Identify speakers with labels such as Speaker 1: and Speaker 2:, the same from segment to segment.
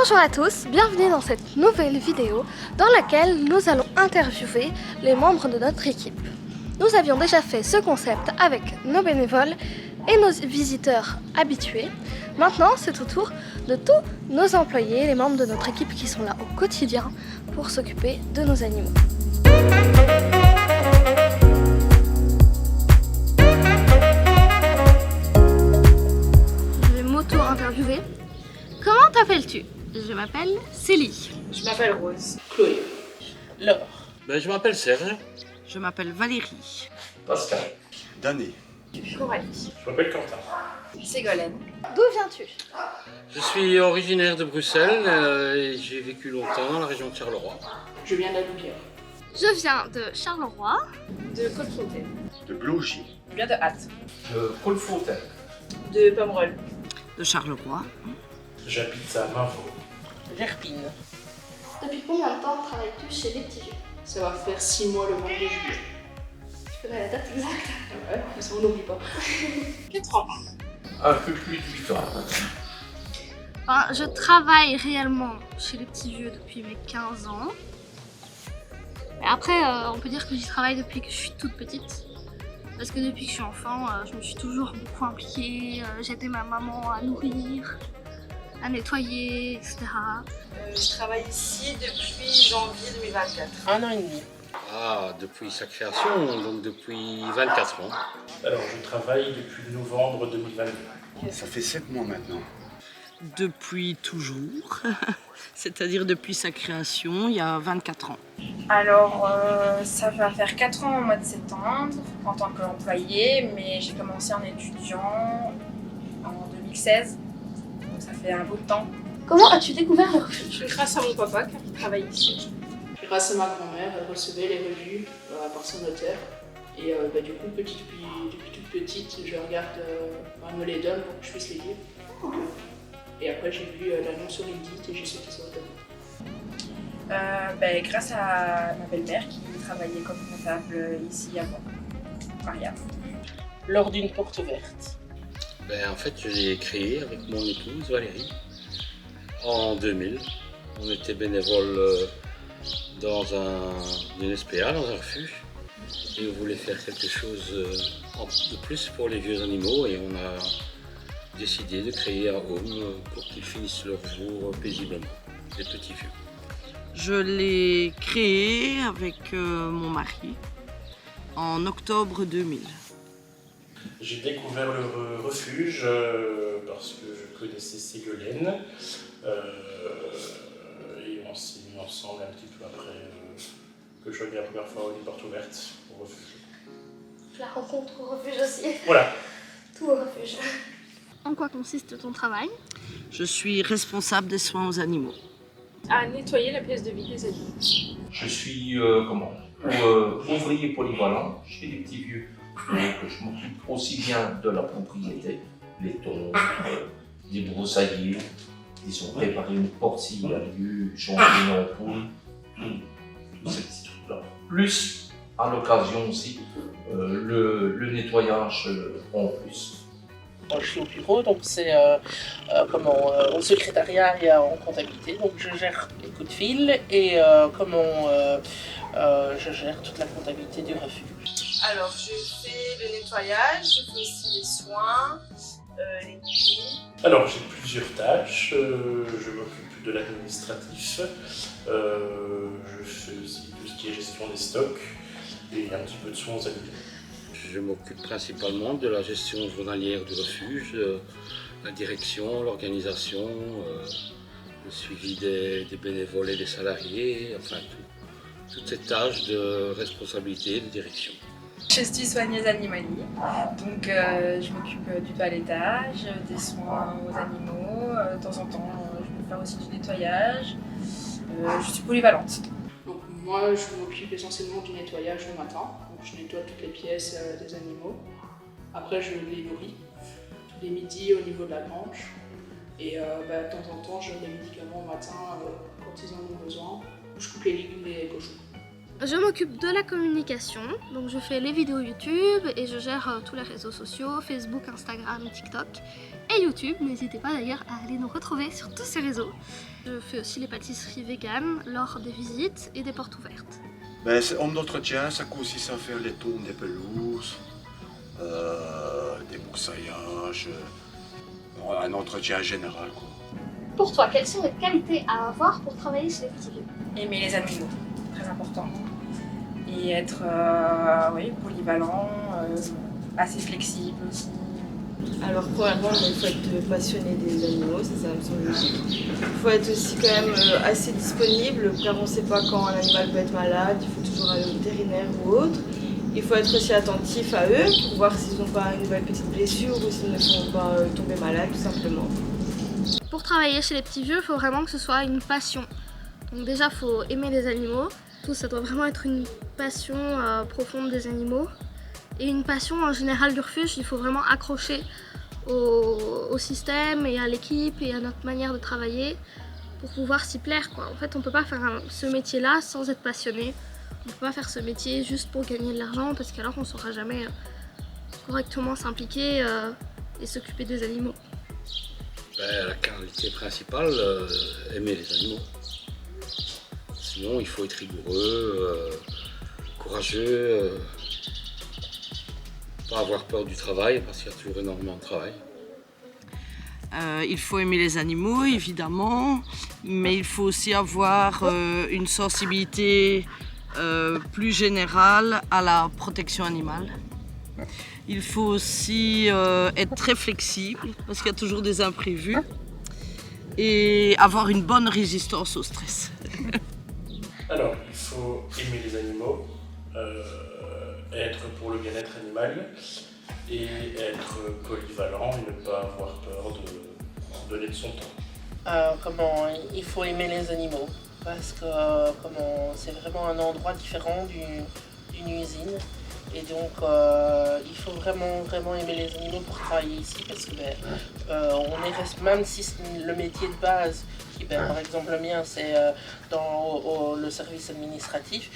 Speaker 1: Bonjour à tous, bienvenue dans cette nouvelle vidéo dans laquelle nous allons interviewer les membres de notre équipe. Nous avions déjà fait ce concept avec nos bénévoles et nos visiteurs habitués. Maintenant, c'est au tour de tous nos employés, les membres de notre équipe qui sont là au quotidien pour s'occuper de nos animaux. Je vais m'auto-interviewer. Comment t'appelles-tu? Je m'appelle Célie.
Speaker 2: Je m'appelle Rose. Chloé. Laure.
Speaker 3: Je m'appelle Serge.
Speaker 4: Je m'appelle Valérie.
Speaker 3: Pascal.
Speaker 5: Danny.
Speaker 2: Coralie.
Speaker 3: Je m'appelle Quentin.
Speaker 2: Ségolène.
Speaker 1: D'où viens-tu?
Speaker 3: Je suis originaire de Bruxelles et j'ai vécu longtemps dans la région de Charleroi.
Speaker 2: Je viens de la Louvière.
Speaker 1: Je viens de Charleroi.
Speaker 2: De Côte-Fontaine.
Speaker 5: De Blougy.
Speaker 2: Je viens de Hatt.
Speaker 3: De Côte-Fontaine.
Speaker 2: De Pomerol.
Speaker 4: De Charleroi.
Speaker 3: J'habite à Mainvaux.
Speaker 2: Verpine.
Speaker 1: Depuis combien de temps travailles-tu chez les petits vieux?
Speaker 2: Ça va faire 6 mois le 22 juillet.
Speaker 1: Tu connais la date exacte?
Speaker 2: Ouais, mais ça on n'oublie pas. 4 ans.
Speaker 3: Un peu plus de 8 ans.
Speaker 1: Enfin, je travaille réellement chez les petits vieux depuis mes 15 ans. Mais après, on peut dire que j'y travaille depuis que je suis toute petite. Parce que depuis que je suis enfant, je me suis toujours beaucoup impliquée. J'aidais ma maman à nourrir, à nettoyer, etc.
Speaker 2: Je travaille ici depuis janvier 2024. 1 an et demi.
Speaker 3: Ah, depuis sa création, donc depuis 24 ans.
Speaker 6: Alors, je travaille depuis novembre 2022.
Speaker 5: Ça fait 7 mois maintenant.
Speaker 4: Depuis toujours, c'est-à-dire depuis sa création, il y a 24 ans.
Speaker 7: Alors, ça va faire 4 ans au mois de septembre en tant qu'employée, mais j'ai commencé en étudiant en 2016, donc ça fait un bout de temps.
Speaker 1: Comment as-tu découvert le refuge?
Speaker 2: Grâce à mon papa qui travaille ici. Grâce à ma grand-mère, elle recevait les revues par son notaire. Et du coup, depuis toute petite, je regarde, elle me les donne pour que je puisse les lire. Et après, j'ai vu l'annonce sur Reddit et j'ai sauté sur le domaine.
Speaker 7: Grâce à ma belle-mère qui travaillait comme comptable ici avant, Maria.
Speaker 2: Lors d'une porte ouverte.
Speaker 3: En fait, je l'ai créé avec mon épouse Valérie en 2000. On était bénévole dans une SPA, dans un refuge. Et on voulait faire quelque chose de plus pour les vieux animaux et on a décidé de créer un home pour qu'ils finissent leur jour paisiblement, les petits vieux.
Speaker 4: Je l'ai créé avec mon mari en octobre 2000.
Speaker 6: J'ai découvert le refuge parce que je connaissais Ségolène et on s'est mis ensemble un petit peu après que je venais la première fois aux portes ouvertes au refuge.
Speaker 1: La rencontre au refuge aussi.
Speaker 6: Voilà.
Speaker 1: Tout au refuge. En quoi consiste ton travail?
Speaker 4: Je suis responsable des soins aux animaux.
Speaker 2: À nettoyer la pièce de vie des adultes.
Speaker 8: Je suis ouvrier polyvalent chez les petits vieux. Donc je m'occupe aussi bien de la propriété, les tombes, des broussailliers, ils ont préparé une porte s'il y a lieu, changer une ampoule, tous ces petits trucs-là. Plus, à l'occasion aussi, le nettoyage en plus.
Speaker 2: Moi, je suis au bureau, donc c'est au secrétariat et en comptabilité. Donc je gère les coups de fil et je gère toute la comptabilité du refuge.
Speaker 7: Alors, je fais le nettoyage, je fais aussi les soins, les nuits.
Speaker 6: Alors, j'ai plusieurs tâches. Je m'occupe de l'administratif. Je fais aussi tout ce qui est gestion des stocks et un petit peu de soins aux animaux.
Speaker 3: Je m'occupe principalement de la gestion journalière du refuge, la direction, l'organisation, le suivi des bénévoles et des salariés, enfin toutes ces tâches de responsabilité et de direction.
Speaker 7: Je suis soigneuse animalier, donc je m'occupe du toilettage, des soins aux animaux. De temps en temps, je peux faire aussi du nettoyage. Je suis polyvalente.
Speaker 2: Donc moi, je m'occupe essentiellement du nettoyage le matin. Donc je nettoie toutes les pièces des animaux. Après, je les nourris tous les midis au niveau de la grange. Et de temps en temps, je donne des médicaments au matin quand ils en ont besoin. Je coupe les légumes des cochons.
Speaker 1: Je m'occupe de la communication, donc je fais les vidéos YouTube et je gère tous les réseaux sociaux, Facebook, Instagram, TikTok et YouTube. N'hésitez pas d'ailleurs à aller nous retrouver sur tous ces réseaux. Je fais aussi les pâtisseries véganes lors des visites et des portes ouvertes.
Speaker 5: Ben, on entretient, ça consiste à faire les tours des pelouses, des broussaillages, un entretien général, quoi.
Speaker 1: Pour toi, quelles sont les qualités à avoir pour travailler chez les petits vieux?
Speaker 7: Aimer les animaux, très important. Et être polyvalent, assez flexible aussi.
Speaker 9: Alors premièrement, il faut être passionné des animaux, ça me semble logique. Il faut être aussi quand même assez disponible car on ne sait pas quand un animal peut être malade, il faut toujours aller au vétérinaire ou autre. Il faut être aussi attentif à eux pour voir s'ils n'ont pas une nouvelle petite blessure ou s'ils ne sont pas tombés malades tout simplement.
Speaker 1: Pour travailler chez les petits vieux, il faut vraiment que ce soit une passion. Donc déjà, il faut aimer les animaux. Ça doit vraiment être une passion profonde des animaux. Et une passion en général du refuge, il faut vraiment accrocher au système et à l'équipe et à notre manière de travailler pour pouvoir s'y plaire, quoi. En fait, on ne peut pas faire ce métier-là sans être passionné. On ne peut pas faire ce métier juste pour gagner de l'argent parce qu'alors on ne saura jamais correctement s'impliquer et s'occuper des animaux.
Speaker 3: Ben, la qualité principale, aimer les animaux. Sinon, il faut être rigoureux, courageux, pas avoir peur du travail parce qu'il y a toujours énormément de travail.
Speaker 4: Il faut aimer les animaux, évidemment, mais il faut aussi avoir une sensibilité plus générale à la protection animale. Il faut aussi être très flexible parce qu'il y a toujours des imprévus et avoir une bonne résistance au stress.
Speaker 6: Alors, il faut aimer les animaux, être pour le bien-être animal et être polyvalent et ne pas avoir peur de donner de son temps.
Speaker 10: Il faut aimer les animaux parce que c'est vraiment un endroit différent d'une usine. Et donc, il faut vraiment aimer les animaux pour travailler ici parce que même si le métier de base, qui, par exemple le mien, c'est dans le service administratif,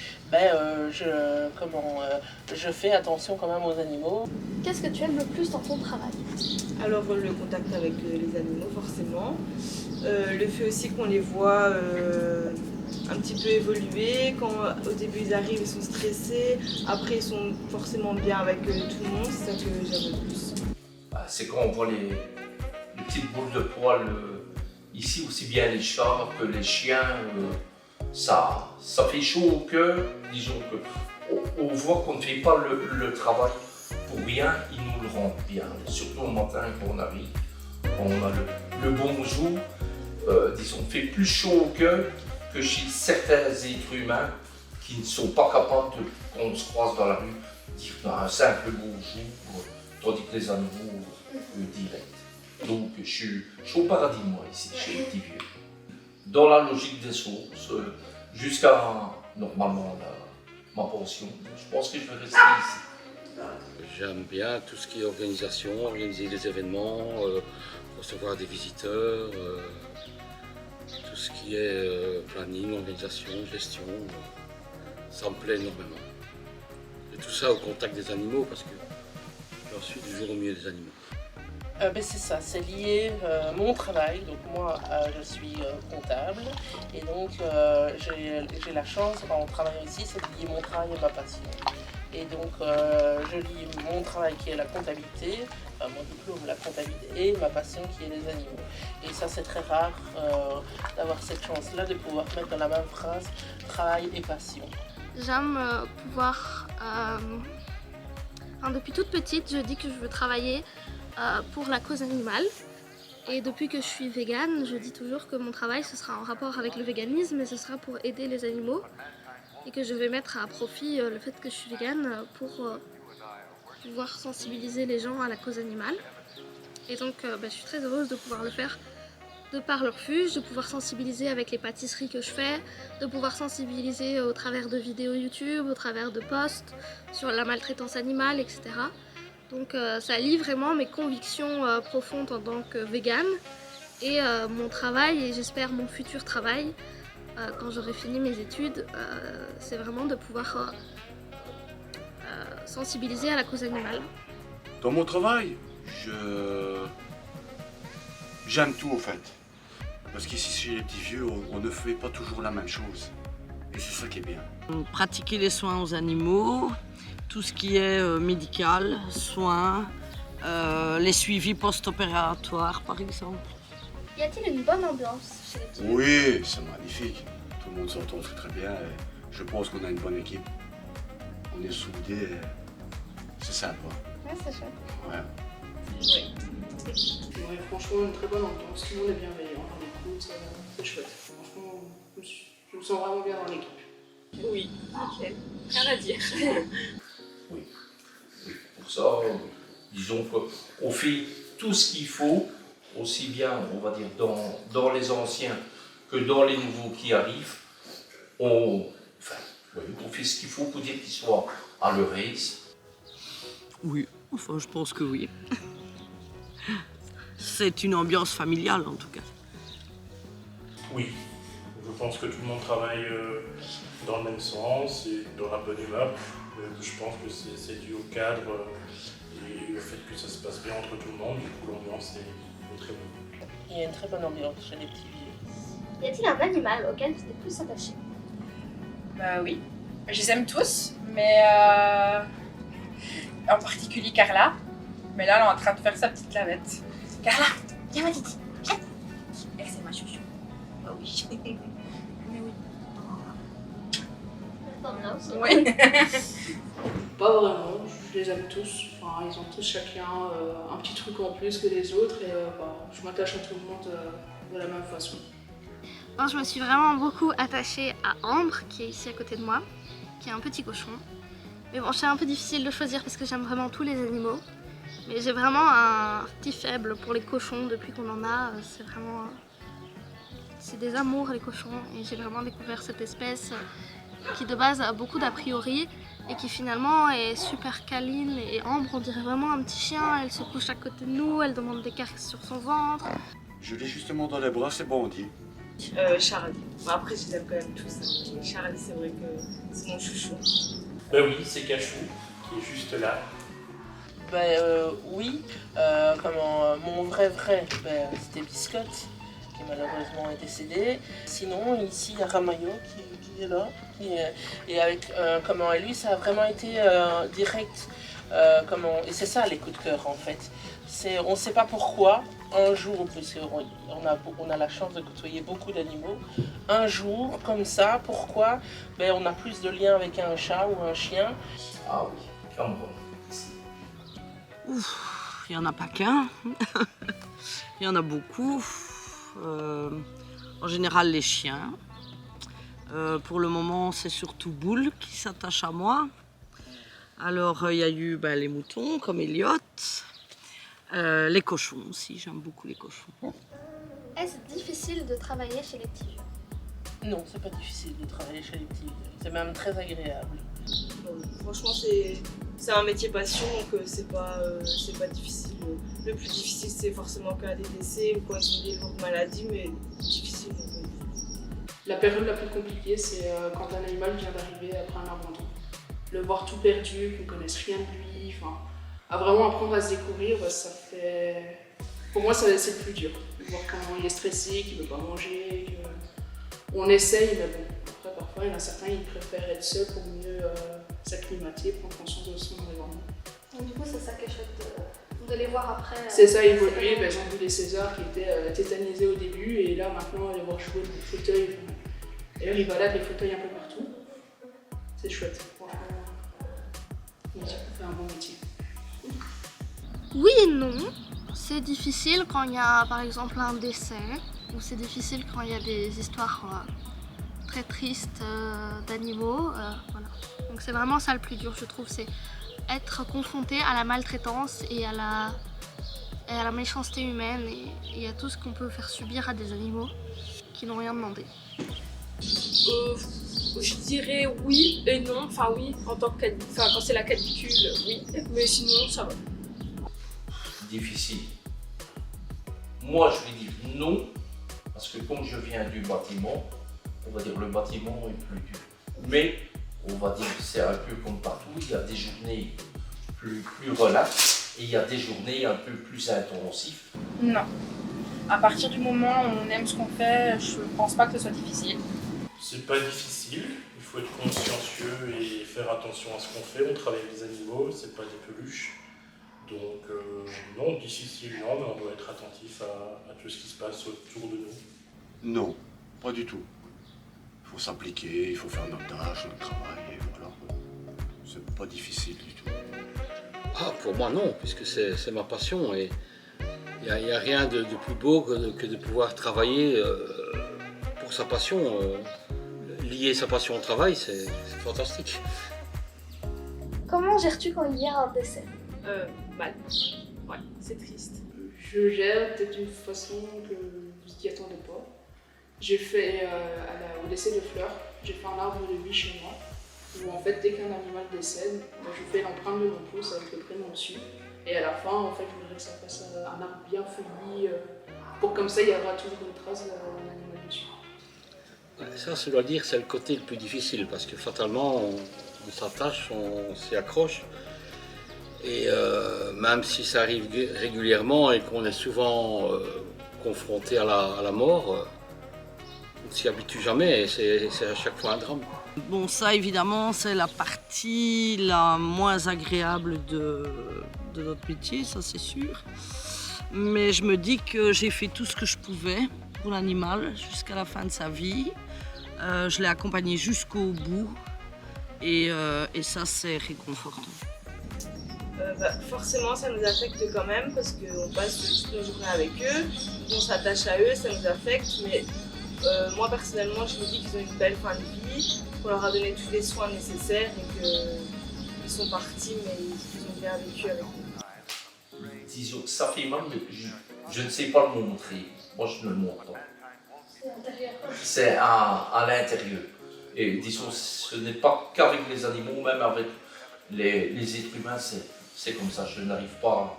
Speaker 10: je fais attention quand même aux animaux.
Speaker 1: Qu'est-ce que tu aimes le plus dans ton travail?
Speaker 9: Alors le contact avec les animaux forcément, le fait aussi qu'on les voit un petit peu évoluer, quand au début ils arrivent, ils sont stressés, après ils sont forcément bien avec tout le monde, c'est ça que j'aime le plus.
Speaker 8: C'est quand on voit les petites boules de poils ici, aussi bien les chats que les chiens, ça fait chaud au cœur, disons que on voit qu'on ne fait pas le travail pour rien, ils nous le rendent bien, surtout au matin quand on arrive, quand on a le bonjour, disons, fait plus chaud au cœur que chez certains êtres humains qui ne sont pas capables de, quand on se croise dans la rue, dire un simple bonjour, tandis que les animaux direct. Donc je suis au paradis moi ici, chez les petits vieux. Dans la logique des choses, jusqu'à normalement ma pension, je pense que je vais rester ici.
Speaker 3: J'aime bien tout ce qui est organisation, organiser des événements, recevoir des visiteurs. Tout ce qui est planning, organisation, gestion, ça me plaît énormément. Et tout ça au contact des animaux parce que j'en suis du jour au mieux des animaux.
Speaker 10: C'est ça, c'est lié mon travail. Donc moi, je suis comptable et donc j'ai la chance, en travaillant ici, c'est de lier mon travail et ma passion. Et donc je lie mon travail qui est la comptabilité, mon diplôme la comptabilité et ma passion qui est les animaux. Et ça c'est très rare d'avoir cette chance-là de pouvoir mettre dans la même phrase travail et passion.
Speaker 1: J'aime pouvoir... depuis toute petite, je dis que je veux travailler pour la cause animale. Et depuis que je suis végane, je dis toujours que mon travail ce sera en rapport avec le véganisme et ce sera pour aider les animaux. Et que je vais mettre à profit le fait que je suis végane pour pouvoir sensibiliser les gens à la cause animale. Et donc je suis très heureuse de pouvoir le faire de par le refuge, de pouvoir sensibiliser avec les pâtisseries que je fais, de pouvoir sensibiliser au travers de vidéos YouTube, au travers de posts sur la maltraitance animale, etc. Donc ça lie vraiment mes convictions profondes en tant que végane et mon travail et j'espère mon futur travail quand j'aurai fini mes études, c'est vraiment de pouvoir sensibiliser à la cause animale.
Speaker 5: Dans mon travail, j'aime tout en fait. Parce qu'ici chez les petits vieux, on ne fait pas toujours la même chose. Et c'est ça qui est bien.
Speaker 4: Pratiquer les soins aux animaux, tout ce qui est médical, soins, les suivis post-opératoires par exemple.
Speaker 1: Y a-t-il une bonne ambiance chez les petits vieux?
Speaker 5: Oui, c'est magnifique. Tout le monde s'entend très bien et je pense qu'on a une bonne équipe. On est soudés et c'est sympa.
Speaker 1: Ouais, c'est chouette.
Speaker 5: Ouais.
Speaker 2: Ouais, franchement, une très bonne ambiance. Tout le monde est bienveillant, on écoute, c'est chouette. Franchement, je me sens vraiment bien dans l'équipe.
Speaker 7: Oui, nickel. Rien à dire.
Speaker 8: Oui. Pour ça, disons qu'on fait tout ce qu'il faut, aussi bien, on va dire, dans les anciens que dans les nouveaux qui arrivent. On fait ce qu'il faut pour dire qu'ils soient à leur aise.
Speaker 4: Oui, enfin je pense que oui. C'est une ambiance familiale en tout cas.
Speaker 6: Oui, je pense que tout le monde travaille dans le même sens et dans la bonne humeur. Je pense que c'est dû au cadre et au fait que ça se passe bien entre tout le monde. Du coup, l'ambiance est très bonne.
Speaker 10: Il y a une très bonne ambiance chez les petits vieux.
Speaker 1: Y a-t-il un animal auquel tu t'es plus attaché?
Speaker 7: Bah oui, je les aime tous, mais en particulier Carla. Mais là, elle est en train de faire sa petite lavette. Carla, viens ma Titi, viens. Elle, c'est ma chouchou. Bah oui. Mais oui. Oui.
Speaker 2: Pas vraiment, je les aime tous. Enfin, ils ont tous chacun un petit truc en plus que les autres et je m'attache à tout le monde de la même façon.
Speaker 1: Bon, je me suis vraiment beaucoup attachée à Ambre, qui est ici à côté de moi, qui est un petit cochon. Mais bon, c'est un peu difficile de choisir parce que j'aime vraiment tous les animaux. Mais j'ai vraiment un petit faible pour les cochons depuis qu'on en a. C'est vraiment... c'est des amours les cochons. Et j'ai vraiment découvert cette espèce qui de base a beaucoup d'a priori et qui finalement est super câline. Et Ambre, on dirait vraiment un petit chien. Elle se couche à côté de nous, elle demande des caresses sur son ventre.
Speaker 5: Je l'ai justement dans les bras, c'est Bondy.
Speaker 9: Charlie. Bon, après, je les aime quand même tous. Hein. Mais Charlie, c'est vrai que c'est mon chouchou.
Speaker 6: Ben oui, c'est Cachou qui est juste là.
Speaker 10: Oui, mon vrai, c'était Biscotte, qui malheureusement est décédé. Sinon, ici, il y a Ramayo qui est là. Et avec, et lui, ça a vraiment été direct. Et c'est ça les coups de cœur en fait. On ne sait pas pourquoi, un jour, puisqu'on a la chance de côtoyer beaucoup d'animaux, un jour, comme ça, pourquoi on a plus de liens avec un chat ou un chien.
Speaker 8: Ah oui, quand même.
Speaker 4: Ouf, il n'y en a pas qu'un. Il y en a beaucoup. En général, les chiens. Pour le moment, c'est surtout Boule qui s'attache à moi. Alors, il y a eu les moutons, comme Elliot. Les cochons aussi, j'aime beaucoup les cochons.
Speaker 1: Est-ce difficile de travailler chez les petits vieux?
Speaker 10: Non, c'est pas difficile de travailler chez les petits vieux. C'est même très agréable.
Speaker 9: Franchement, c'est un métier passion, donc c'est pas difficile. Le plus difficile, c'est forcément quand il y a des décès ou quand ils ont des lourdes maladies, mais difficile.
Speaker 2: La période la plus compliquée, c'est quand un animal vient d'arriver après un abandon. Le voir tout perdu, qu'on ne connaisse rien de lui, à vraiment apprendre à se découvrir, ça fait... Pour moi, c'est le plus dur. De voir comment il est stressé, qu'il ne veut pas manger, on essaye, mais bon, après parfois il y en a certains, ils préfèrent être seuls pour mieux s'acclimater, prendre conscience de son environnement.
Speaker 1: Donc du coup, c'est ça qui est chouette de les voir après.
Speaker 2: C'est ça, évoluer. J'ai vu les Césars qui étaient tétanisés au début et là maintenant, les voir jouer des fauteuils. Et là, ils baladent les fauteuils un peu partout. C'est chouette, franchement. On fait un bon métier.
Speaker 1: Oui et non. C'est difficile quand il y a par exemple un décès, ou c'est difficile quand il y a des histoires très tristes d'animaux. Voilà. Donc c'est vraiment ça le plus dur, je trouve, c'est être confronté à la maltraitance et à la méchanceté humaine et à tout ce qu'on peut faire subir à des animaux qui n'ont rien demandé.
Speaker 7: Je dirais oui et non. Enfin oui, quand c'est la canicule, oui. Mais sinon, ça va.
Speaker 8: Difficile. Moi, je vais dire non, parce que comme je viens du bâtiment, on va dire, le bâtiment est plus dur. Mais, on va dire, c'est un peu comme partout, il y a des journées plus relaxes et il y a des journées un peu plus intensives.
Speaker 7: Non. À partir du moment où on aime ce qu'on fait, je pense pas que ce soit difficile.
Speaker 6: C'est pas difficile, il faut être consciencieux et faire attention à ce qu'on fait. On travaille avec des animaux, c'est pas des peluches. Donc non, difficile non, mais on doit être attentif à tout ce qui se passe autour de nous.
Speaker 5: Non, pas du tout. Il faut s'appliquer, il faut faire notre tâche, notre travail, et voilà. C'est pas difficile du tout.
Speaker 3: Ah, pour moi non, puisque c'est ma passion et il n'y a rien de plus beau que de pouvoir travailler pour sa passion. Lier sa passion au travail, c'est fantastique.
Speaker 1: Comment gères-tu quand il y a un décès?
Speaker 7: Mal. Ouais, c'est triste.
Speaker 2: Je gère peut-être d'une façon que vous n'y attendez pas. J'ai fait, au décès de Fleur, j'ai fait un arbre de vie chez moi, où en fait dès qu'un animal décède, je fais l'empreinte de mon pouce avec le prénom dessus. Et à la fin, en fait, je voudrais que ça fasse un arbre bien feuillu, pour comme ça il y aura toujours une trace d'un animal dessus.
Speaker 3: Ça, je dois dire, c'est le côté le plus difficile, parce que fatalement, on s'attache, on s'y accroche. Et même si ça arrive régulièrement et qu'on est souvent confronté à la mort, on ne s'y habitue jamais et c'est à chaque fois un drame.
Speaker 4: Bon, ça évidemment, c'est la partie la moins agréable de notre métier, ça c'est sûr. Mais je me dis que j'ai fait tout ce que je pouvais pour l'animal jusqu'à la fin de sa vie. Je l'ai accompagné jusqu'au bout et ça c'est réconfortant.
Speaker 9: Forcément, ça nous affecte quand même parce qu'on passe toutes nos journées avec eux, on s'attache à eux, ça nous affecte. Mais moi personnellement, je me dis qu'ils ont une belle fin de vie, qu'on leur a donné tous les soins nécessaires et qu'ils sont partis, mais qu'ils ont bien vécu avec nous.
Speaker 8: Disons, ça fait mal, mais je ne sais pas le montrer. Moi, je ne le montre pas.
Speaker 1: C'est intérieur.
Speaker 8: C'est à l'intérieur. Et disons, ce n'est pas qu'avec les animaux, même avec les êtres humains, c'est comme ça. Je n'arrive pas.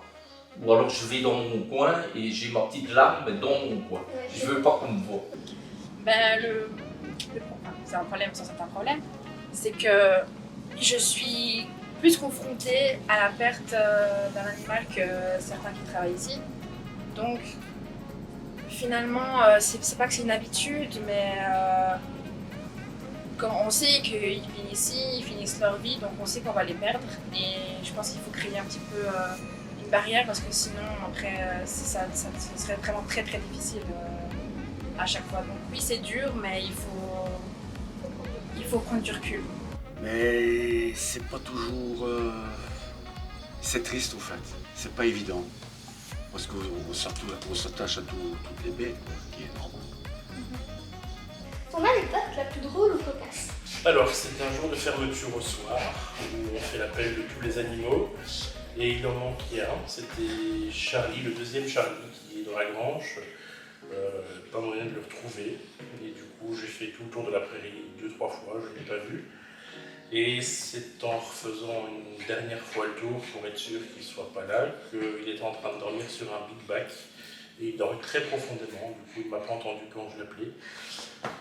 Speaker 8: Ou alors je vais dans mon coin et j'ai ma petite larme, mais dans mon coin. Je ne veux pas qu'on me voie.
Speaker 7: Ben, c'est un problème sans certains problèmes. C'est que je suis plus confrontée à la perte d'un animal que certains qui travaillent ici. Donc, finalement, c'est pas que c'est une habitude, mais quand on sait qu'ils viennent ici, ils finissent leur vie, donc on sait qu'on va les perdre. Et je pense qu'il faut créer un petit peu une barrière parce que sinon, après, ça serait vraiment très très difficile à chaque fois. Donc oui, c'est dur, mais il faut prendre du recul.
Speaker 5: Mais c'est pas toujours... C'est triste au fait, c'est pas évident. Parce qu'on s'attache à toutes les bêtes, ce qui est normal.
Speaker 1: Ton anecdote la plus drôle ou cocasse?
Speaker 6: Alors, c'est un jour de fermeture au soir, où on fait l'appel de tous les animaux, et il en manquait un, c'était Charlie, le deuxième Charlie, qui est dans la grange. Pas moyen de le retrouver, et du coup j'ai fait tout le tour de la prairie 2-3 fois, je ne l'ai pas vu. Et c'est en refaisant une dernière fois le tour pour être sûr qu'il ne soit pas là, qu'il était en train de dormir sur un big back. Et il dormait très profondément, du coup il ne m'a pas entendu quand je l'appelais.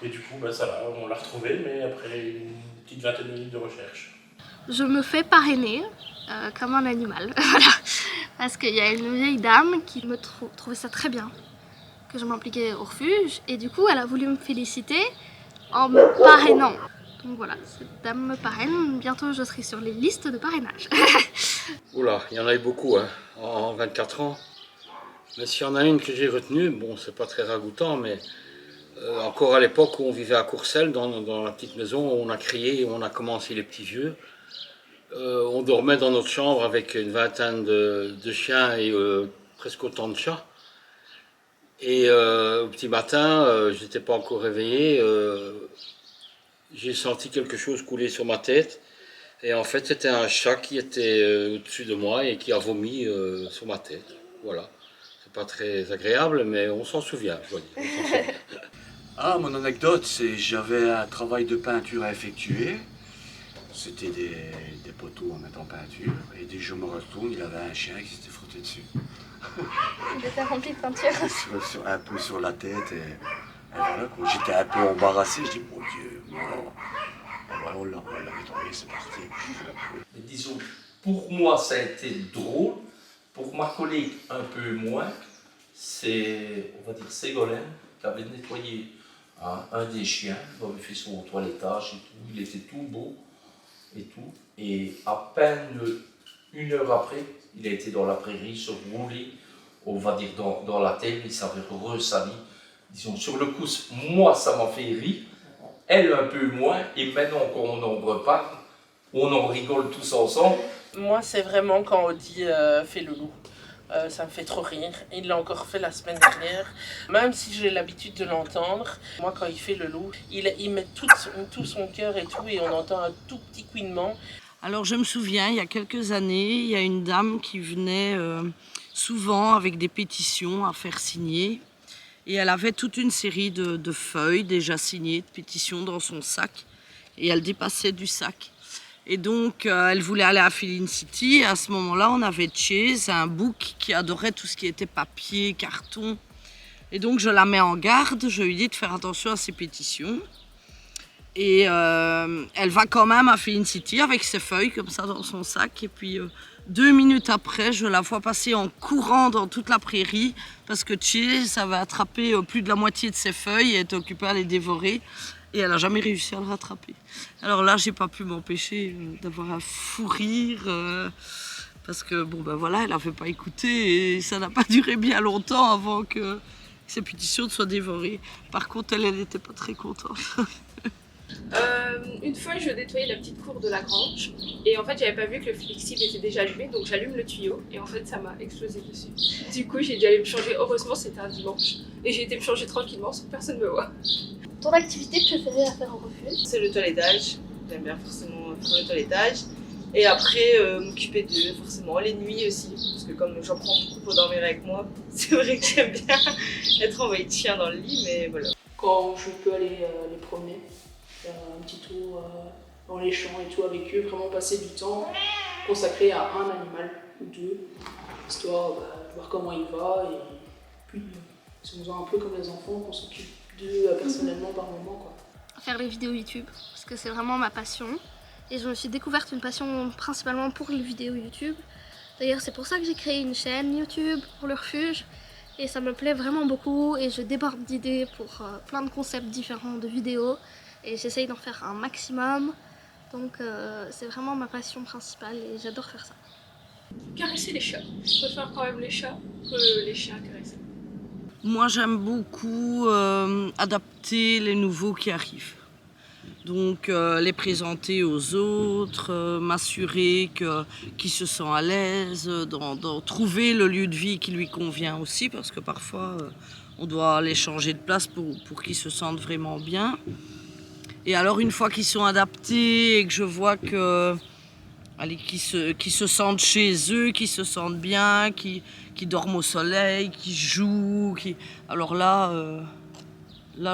Speaker 6: Et du coup ça va, on l'a retrouvé, mais après une petite vingtaine de minutes de recherche.
Speaker 1: Je me fais parrainer comme un animal, voilà. Parce qu'il y a une vieille dame qui me trouvait ça très bien, que je m'impliquais au refuge, et du coup elle a voulu me féliciter en me parrainant. Donc voilà, cette dame me parraine, bientôt je serai sur les listes de parrainage.
Speaker 3: Oula, il y en a eu beaucoup hein, en 24 ans. Mais s'il y en a une que j'ai retenue, bon c'est pas très ragoûtant, mais encore à l'époque où on vivait à Courcelles, dans la petite maison où on a créé, où on a commencé les petits vieux, on dormait dans notre chambre avec une vingtaine de chiens et presque autant de chats. Et au petit matin, je n'étais pas encore réveillé, j'ai senti quelque chose couler sur ma tête. Et en fait, c'était un chat qui était au-dessus de moi et qui a vomi sur ma tête. Voilà. C'est pas très agréable, mais on s'en souvient, je dois dire. On s'en souvient.
Speaker 5: Ah, mon anecdote, c'est j'avais un travail de peinture à effectuer. C'était des poteaux à mettre en peinture. Et dès que je me retourne, il y avait un chien qui s'était frotté dessus.
Speaker 1: Il était rempli de peinture.
Speaker 5: Un peu sur la tête. Et Et voilà, quoi. J'étais un peu embarrassé, je dis mon Dieu, non. Voilà, on l'a nettoyé, c'est parti.
Speaker 8: Mais disons, pour moi, ça a été drôle. Pour ma collègue, un peu moins. C'est, on va dire, Ségolène qui avait nettoyé un des chiens. Il avait fait son toilettage et tout. Il était tout beau et tout. Et à peine 1 heure après, il a été dans la prairie, se rouler, on va dire, dans la terre. Il s'avait ressali. Disons, sur le coup, moi, ça m'a fait rire. Elle, un peu moins. Et maintenant qu'on en reparle, on en rigole tous ensemble.
Speaker 10: Moi, c'est vraiment quand Audi fait le loup. Ça me fait trop rire. Il l'a encore fait la semaine dernière. Même si j'ai l'habitude de l'entendre, moi, quand il fait le loup, il met tout son cœur et tout, et on entend un tout petit couinement.
Speaker 4: Alors je me souviens, il y a quelques années, il y a une dame qui venait souvent avec des pétitions à faire signer. Et elle avait toute une série de feuilles déjà signées, de pétitions dans son sac. Et elle dépassait du sac. Et donc, elle voulait aller à Feeling City. Et à ce moment-là, on avait Chase, un bouc qui adorait tout ce qui était papier, carton. Et donc, je la mets en garde. Je lui dis de faire attention à ses pétitions. Et elle va quand même à Feeling City avec ses feuilles comme ça dans son sac. Et puis, 2 minutes après, je la vois passer en courant dans toute la prairie parce que Chase avait attrapé plus de la moitié de ses feuilles et était occupée à les dévorer. Et elle n'a jamais réussi à le rattraper. Alors là, j'ai pas pu m'empêcher d'avoir un fou rire parce que bon ben voilà, elle n'avait pas écouté et ça n'a pas duré bien longtemps avant que ses pétitions soient dévorées. Par contre, elle n'était pas très contente.
Speaker 11: Une fois, je nettoyais la petite cour de la grange et en fait, j'avais pas vu que le flexible était déjà allumé, donc j'allume le tuyau et en fait, ça m'a explosé dessus. Du coup, j'ai dû aller me changer. Heureusement, c'était un dimanche et j'ai été me changer tranquillement sans que personne me voie.
Speaker 1: Ton activité préférée à faire en refuge?
Speaker 9: C'est le toilettage. J'aime bien forcément faire le toilettage. Et après, m'occuper d'eux, forcément. Les nuits aussi, parce que comme j'en prends beaucoup pour dormir avec moi, c'est vrai que j'aime bien être envahie de chiens dans le lit, mais voilà.
Speaker 2: Quand je peux aller les promener, faire un petit tour dans les champs et tout avec eux, vraiment passer du temps consacré à un animal ou deux, histoire de voir comment il va et puis ils sont un peu comme les enfants qu'on s'occupe d'eux personnellement par moment, quoi.
Speaker 1: Faire les vidéos YouTube, parce que c'est vraiment ma passion. Et je me suis découverte une passion principalement pour les vidéos YouTube. D'ailleurs, c'est pour ça que j'ai créé une chaîne YouTube pour le refuge. Et ça me plaît vraiment beaucoup et je déborde d'idées pour plein de concepts différents de vidéos. Et j'essaye d'en faire un maximum. Donc c'est vraiment ma passion principale et j'adore faire ça.
Speaker 11: Caresser les chats. Je préfère quand même les chats que les chiens caresser.
Speaker 4: Moi, j'aime beaucoup adapter les nouveaux qui arrivent. Donc, les présenter aux autres, m'assurer qu'ils se sentent à l'aise, dans trouver le lieu de vie qui lui convient aussi, parce que parfois, on doit les changer de place pour qu'ils se sentent vraiment bien. Et alors, une fois qu'ils sont adaptés et que je vois qu'ils se sentent chez eux, qu'ils se sentent bien, qu'ils dorment au soleil, qu'ils jouent. Alors là,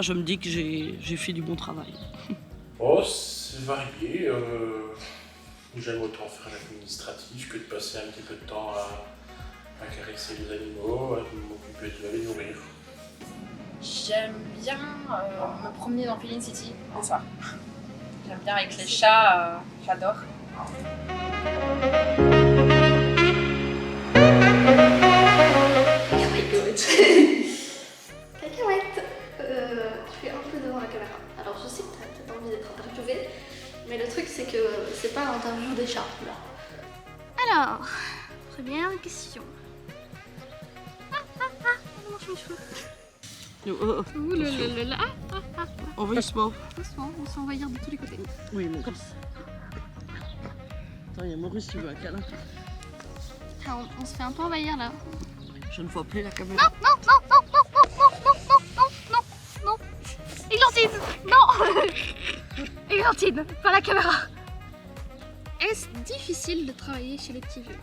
Speaker 4: je me dis que j'ai fait du bon travail.
Speaker 6: Oh, c'est varié. J'aime autant faire l'administratif que de passer un petit peu de temps à caresser les animaux, à m'occuper d'eux, à les nourrir.
Speaker 7: J'aime bien me promener dans Feeling City, c'est ça. J'aime bien avec les chats, j'adore.
Speaker 1: Cacahuète, tu es un peu devant la caméra. Alors je sais que tu as peut-être envie d'être interviewée, mais le truc c'est que c'est pas l'interview des chats là. Alors, première question. On mange mes cheveux. Ouh là là.
Speaker 4: Envahissement.
Speaker 1: Doucement, on s'envahir de tous les côtés.
Speaker 4: Oui, Maurice. Attends, il y a Maurice qui veut un câlin.
Speaker 1: Ah, on se fait un peu envahir là.
Speaker 4: Je ne vois plus la caméra.
Speaker 1: Non. Églantine, non. Églantine, pas la caméra. Est-ce difficile de travailler chez les petits vieux?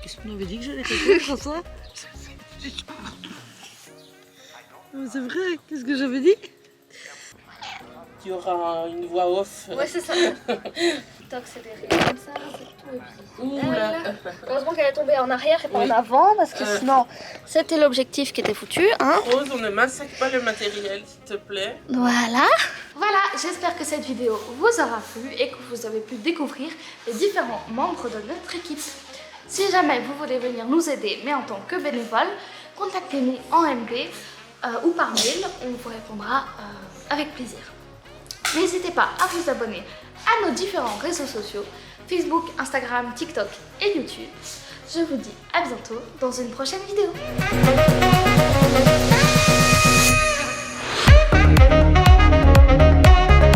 Speaker 4: Qu'est-ce qu'on avait dit que j'allais répondre à ça? C'est vrai, qu'est-ce que j'avais dit?
Speaker 10: Il y aura une voix off.
Speaker 1: Ouais, c'est ça. TikTok, c'est des rires comme ça, c'est tout. Et puis,
Speaker 10: Ouh là.
Speaker 1: heureusement qu'elle est tombée en arrière et pas
Speaker 10: Oui.
Speaker 1: en avant, parce que sinon, c'était l'objectif qui était foutu. Hein.
Speaker 10: Rose, on ne massacre pas le matériel, s'il te plaît.
Speaker 1: Voilà. Voilà, j'espère que cette vidéo vous aura plu et que vous avez pu découvrir les différents membres de notre équipe. Si jamais vous voulez venir nous aider, mais en tant que bénévole, contactez-nous en MP ou par mail, on vous répondra avec plaisir. N'hésitez pas à vous abonner à nos différents réseaux sociaux, Facebook, Instagram, TikTok et YouTube. Je vous dis à bientôt dans une prochaine vidéo.